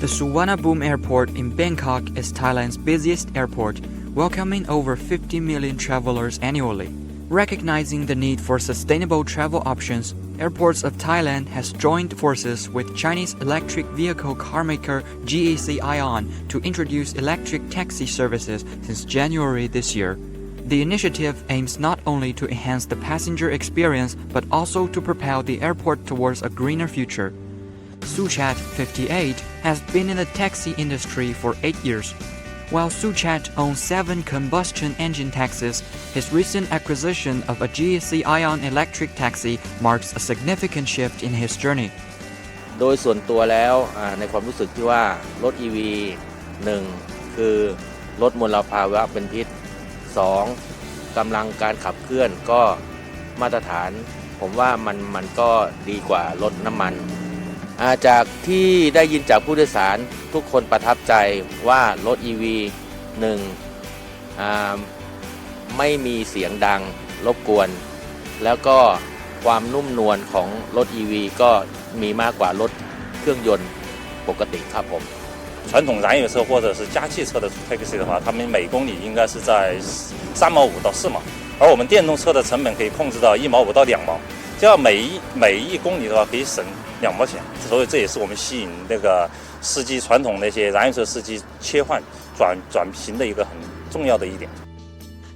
The Sovana Boom Airport in Bangkok is Thailand's busiest airport, welcoming over 50 million travelers annually. Recognizing the need for sustainable travel options, Airports of Thailand has joined forces with Chinese electric vehicle carmaker GAC AIAN to introduce electric taxi services since January this year. The initiative aims not only to enhance the passenger experience but also to propel the airport towards a greener future. Suchat, 58, has been in the taxi industry for 8 years. While Suchat owns 7 combustion engine taxis, his recent acquisition of a GAC AIAN electric taxi marks a significant shift in his journey. โดยส่วนตัวแล้วในความรู้สึกที่ว่ารถ EV 1คือลดมลภาวะเป็นพิษ2กำลังการขับเคลื่อนก็มาตรฐานผมว่ามันก็ดีกว่ารถน้ำมันจากที่ได้ยินจากผู้โดยสารทุกคนประทับใจว่ารถ EV ไม่มีเสียงดังรบกวนแล้วก็ความนุ่มนวลของรถ EV ก็มีมากกว่ารถเครื่องยนต์ปกติครับผม传统燃油车或者是加气车的 taxi 的话，他们每公里应该是在3毛5到4毛，而我们电动车的成本可以控制到1毛5到2毛，这样每一公里的话可以省2毛钱，所以这也是我们吸引那个司机传统那些燃油车司机切换转型的一个很重要的一点。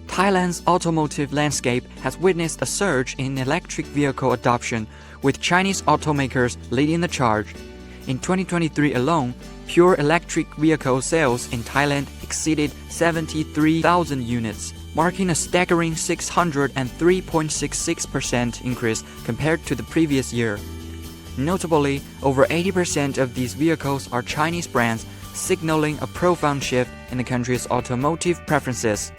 Thailand's automotive landscape has witnessed a surge in electric vehicle adoption, with Chinese automakers leading the charge. In 2023 alone, pure electric vehicle sales in Thailand exceeded 73,000 units, marking a staggering 603.66% increase compared to the previous year. Notably, over 80% of these vehicles are Chinese brands, signaling a profound shift in the country's automotive preferences.